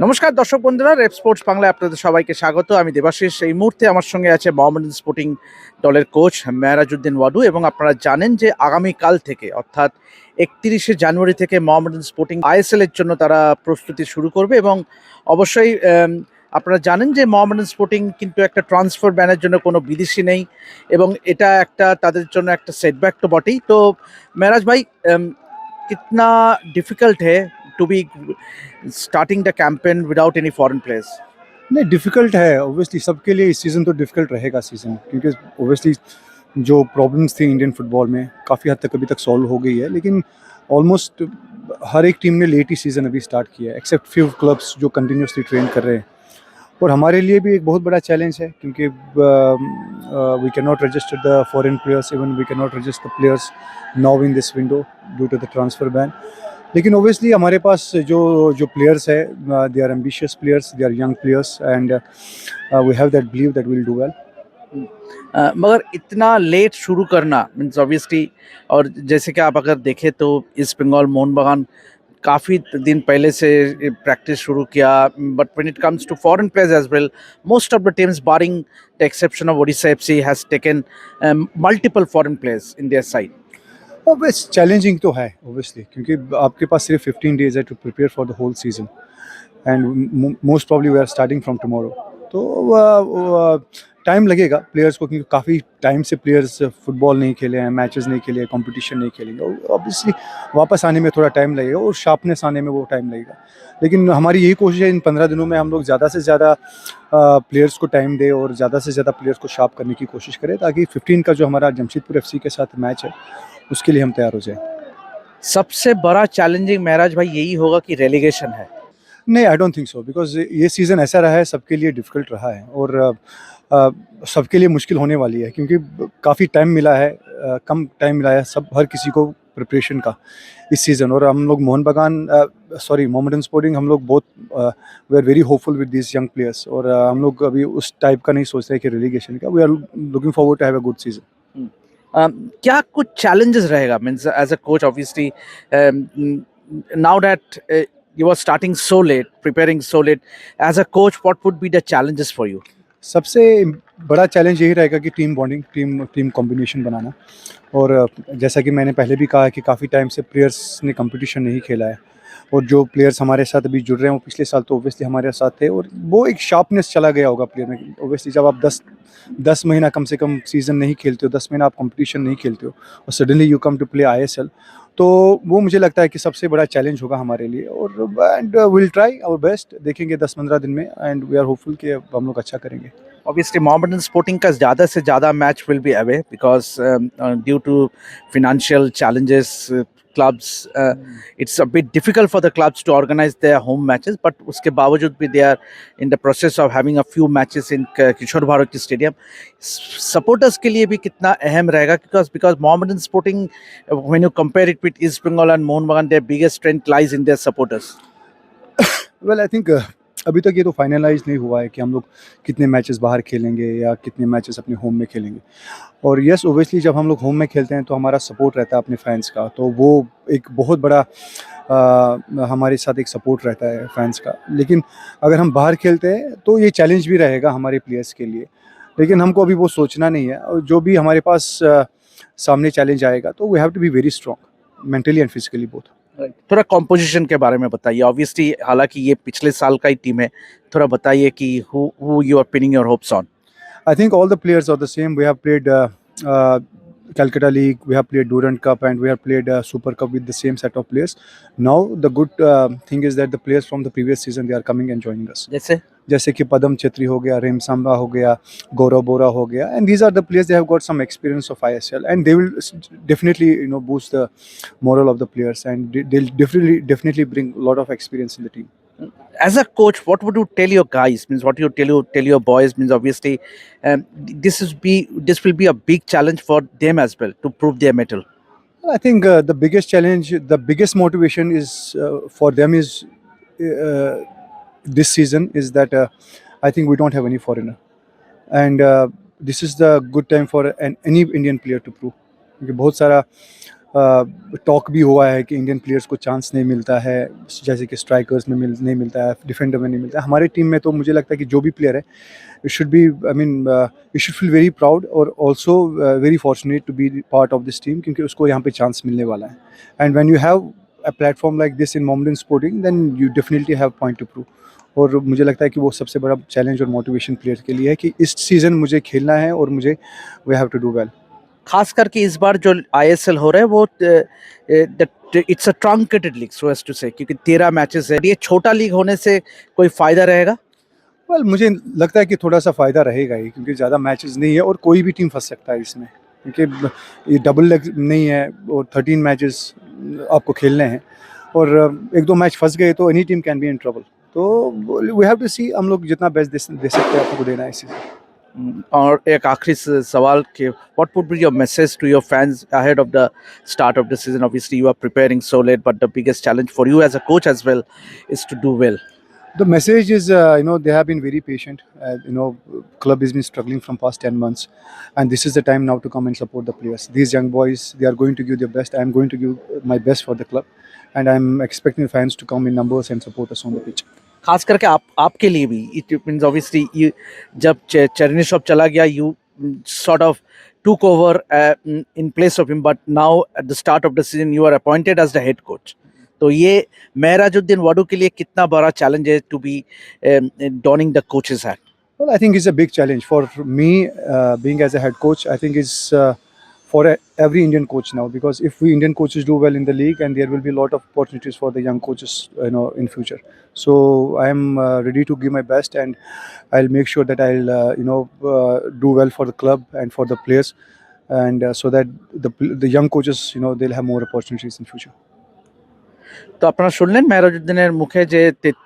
নমস্কার দর্শক বন্ধুরা, রেপ স্পোর্টস বাংলায় আপনাদের সবাইকে স্বাগত। আমি দেবাশিস। এই মুহূর্তে আমার সঙ্গে আছে মোহামেডান স্পোর্টিং দলের কোচ মেহরাজউদ্দিন ওয়াদু, এবং আপনারা জানেন যে আগামীকাল থেকে অর্থাৎ 31শে জানুয়ারি থেকে মোহামেডান স্পোর্টিং আইএসএল এর জন্য তারা প্রস্তুতি শুরু করবে। এবং অবশ্যই আপনারা জানেন যে মোহামেডান স্পোর্টিং কিন্তু একটা ট্রান্সফার ব্যানের জন্য কোনো বিদেশি নেই, এবং এটা একটা তাদের জন্য একটা সেটব্যাক তো বটেই। তো মেহরাজ ভাই, कितना डिफिकल्ट है to be starting the campaign without any foreign players? नहीं, डिफ़िकल्ट है ऑब्वियसली सबके लिए। इस सीज़न तो डिफ़िकल्ट रहेगा सीज़न, क्योंकि ऑब्वियसली जो प्रॉब्लम्स थी इंडियन फुटबॉल में काफ़ी हद तक अभी तक सॉल्व हो गई है, लेकिन ऑलमोस्ट हर एक टीम ने लेट ही सीज़न अभी स्टार्ट किया है, एक्सेप्ट फ्यू क्लब्स जो कंटिन्यूसली ट्रेन कर रहे हैं। और हमारे लिए भी एक बहुत बड़ा चैलेंज है, क्योंकि we can not register the foreign players, even we can not register the players now in this window due to the transfer ban. लेकिन ऑब्वियसली हमारे पास जो जो प्लेयर्स है, they are ambitious players, they are young players, and we have that believe that will do well. मगर इतना late शुरू करना मीन्स ऑब्वियसली, और जैसे कि आप अगर देखें तो ईस्ट बंगाल मोहन बगान काफ़ी दिन पहले से प्रैक्टिस शुरू किया, but when it comes to foreign players as well, most of the teams barring the exception of Odisha FC has taken multiple foreign players in their side. और बस चैलेंजिंग तो है ऑब्वियसली, क्योंकि आपके पास सिर्फ 15 डेज है to prepare for the whole season, and most probably we are starting from tomorrow. तो time लगेगा प्लेयर्स को, क्योंकि काफ़ी टाइम से प्लेयर्स फुटबॉल नहीं खेले हैं, मैचेस नहीं खेले हैं, कंपटीशन नहीं खेलेंगे, ऑब्वियसली वापस आने में थोड़ा टाइम लगेगा और शार्पनेस आने में वो टाइम लगेगा। लेकिन हमारी यही कोशिश है, इन 15 दिनों में हम लोग ज़्यादा से ज़्यादा प्लेयर्स को टाइम दें और ज़्यादा से ज़्यादा प्लेयर्स को शार्प करने की कोशिश करें, ताकि 15 का जो हमारा जमशेदपुर एफसी के साथ मैच है उसके लिए हम तैयार हो जाएं। सबसे बड़ा चैलेंजिंग महराज भाई यही होगा कि रेलीगेशन है। नहीं, I don't think so, because ये सीज़न ऐसा रहा है, सबके लिए डिफ़िकल्ट रहा है, और सबके लिए मुश्किल होने वाली है, क्योंकि काफ़ी टाइम मिला है, कम टाइम मिला है सब हर किसी को प्रिपरेशन का इस सीज़न। और हम लोग मोहम्मडन स्पोर्टिंग, हम लोग बहुत we are very hopeful with these young players, और हम लोग अभी उस टाइप का नहीं सोच रहे कि रिलीगेशन का। We are looking forward to have a good season. क्या कुछ challenges रहेगा means as a coach obviously, now that you are starting so late, preparing so late, as a coach what would be the challenges for you? सबसे बड़ा challenge यही रहेगा कि team bonding, team combination बनाना। और जैसा कि मैंने पहले भी कहा है कि काफ़ी टाइम से प्लेयर्स ने कंपटीशन नहीं खेला है, और जो प्लेयर्स हमारे साथ अभी जुड़ रहे हैं वो पिछले साल तो ऑब्वियसली हमारे साथ थे, और वो एक शार्पनेस चला गया होगा प्लेयर में। ऑब्वियसली जब आप 10 महीना कम से कम सीज़न नहीं खेलते हो, 10 महीना आप कंपटीशन नहीं खेलते हो, और suddenly you come to play ISL, तो वो मुझे लगता है कि सबसे बड़ा चैलेंज होगा हमारे लिए। और and will try our best, देखेंगे 10-15 दिन में, एंड वी आर होपफुल कि हम लोग अच्छा करेंगे। Obviously Mohammedan Sporting का ज़्यादा से ज़्यादा match will be away because due to financial challenges, clubs, it's a bit difficult for the clubs to organize their home matches, but उसके बावजूद भी they are in the process of having a few matches in Kishore Bharati stadium. Supporters के लिए भी कितना अहम रहेगा, because Mohammedan Sporting, when you compare it with East Bengal and Mohun Bagan, their biggest strength lies in their supporters. Well I think अभी तक ये तो फाइनलाइज नहीं हुआ है कि हम लोग कितने मैचेस बाहर खेलेंगे या कितने मैचेस अपने होम में खेलेंगे। और यस, ओबियसली जब हम लोग होम में खेलते हैं तो हमारा सपोर्ट रहता है अपने फैंस का, तो वो एक बहुत बड़ा हमारे साथ एक सपोर्ट रहता है फैंस का। लेकिन अगर हम बाहर खेलते हैं तो ये चैलेंज भी रहेगा हमारे प्लेयर्स के लिए, लेकिन हमको अभी वो सोचना नहीं है। और जो भी हमारे पास सामने चैलेंज आएगा तो we have to be very strong mentally and physically both. थोड़ा कॉम्पोजिशन के बारे में बताइए। ऑब्वियसली हालांकि ये पिछले साल का ही टीम है, थोड़ा बताइए कि who you are pinning your hopes on. I think all the players are the same. We have played Calcutta League, we have played Durand Cup, and we have played Super Cup with the same set of players. Now the good thing is that the players from the previous season, they are coming and joining us. जैसे कि पदम छेत्री हो गया, RAM Samba हो गया, गौरव बोरा हो गया, and these are the players, they have got some experience of ISL, and they will definitely boost the morale of the players, and they'll definitely bring a lot of experience in the team. As a coach, what would you tell your guys? Means what you tell your boys? Means obviously, this will be a big challenge for them as well to prove their mettle. I think the biggest challenge, the biggest motivation is for them is uh, this season is that I think we don't have any foreigner, and this is the good time for any Indian player to prove, क्योंकि बहुत सारा talk भी हुआ है कि Indian players को chance नहीं मिलता है, जैसे कि स्ट्राइकर्स में नहीं मिलता है, डिफेंडर में नहीं मिलता है। हमारे टीम में तो मुझे लगता है कि जो भी प्लेयर है, it should be, I mean, you should feel very proud or also very fortunate to be part of this team, क्योंकि उसको यहाँ पे चांस मिलने वाला है. And when you have a platform like this in Mohammedan Sporting, then you definitely have point to prove. और मुझे लगता है कि वो सबसे बड़ा चैलेंज और मोटिवेशन प्लेयर के लिए है कि इस सीज़न मुझे खेलना है और मुझे we have to do well. खास करके इस बार जो आईएसएल हो रहा है वो it's a truncated league so as to say, क्योंकि 13 मैचेस है। ये छोटा लीग होने से कोई फायदा रहेगा? वेल मुझे लगता है कि थोड़ा सा फ़ायदा रहेगा ही, क्योंकि ज़्यादा मैचेस नहीं है और कोई भी टीम फंस सकता है इसमें, क्योंकि ये डबल लेग नहीं है और 13 मैचेस आपको खेलने हैं और एक दो मैच फंस गए तो any team can be in trouble. तो वी हैव टू सी, हम लोग जितना बेस्ट दे सकते हैं आपको देना है इस सीज़न. और एक आखिरी सवाल कि what would be your message to your fans ahead of the start of the season? Obviously you are preparing so late, but the biggest challenge for you as a coach as well is to do well. The message is, they have been very patient. Club has been struggling from past 10 months, and this is the time now to come and support the players. These young boys, they are going to give their best. I am going to give my best for the club, and I am expecting fans to come in numbers and support us on the pitch. खास करके आपके लिए भी it means obviously you जब Chernyshov चला गया you sort of took over in place of him, but now at the start of the season you are appointed as the head coach. तो ये मेहराजुद्दीन वाडू के लिए कितना बड़ा चैलेंज है to be donning the coach's hat? Well, I think it's a big challenge for me, being as a head coach. I think it's for every Indian coach now, because if we Indian coaches do well in the league, and there will be a lot of opportunities for the young coaches, in future. So I am ready to give my best, and I'll make sure that I'll do well for the club and for the players, and so that the young coaches, they'll have more opportunities in future. তো আপনারা শুনলেন মেহরাজউদ্দিনের মুখে যে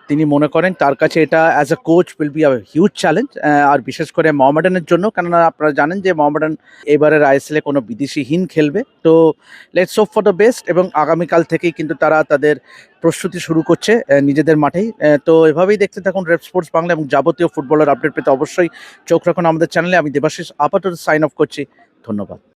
তিনি মনে করেন তার কাছে এটা as a coach will be a huge challenge, আর বিশেষ করে মোহামেডানের জন্য, কেননা আপনারা জানেন যে মোহামেডান এবারের আইএসএল কোনো বিদেশিহীন খেলবে। তো let's hope for the best, এবং আগামীকাল থেকেই কিন্তু তারা তাদের প্রস্তুতি শুরু করছে নিজেদের মাঠেই। তো এভাবেই দেখতে থাকুন রেড স্পোর্টস বাংলা, এবং যাবতীয় ফুটবলের আপডেট পেতে অবশ্যই চোখ রাখুন আমাদের চ্যানেলে। আমি দেবাশিস আপাতত সাইন অফ করছি, ধন্যবাদ।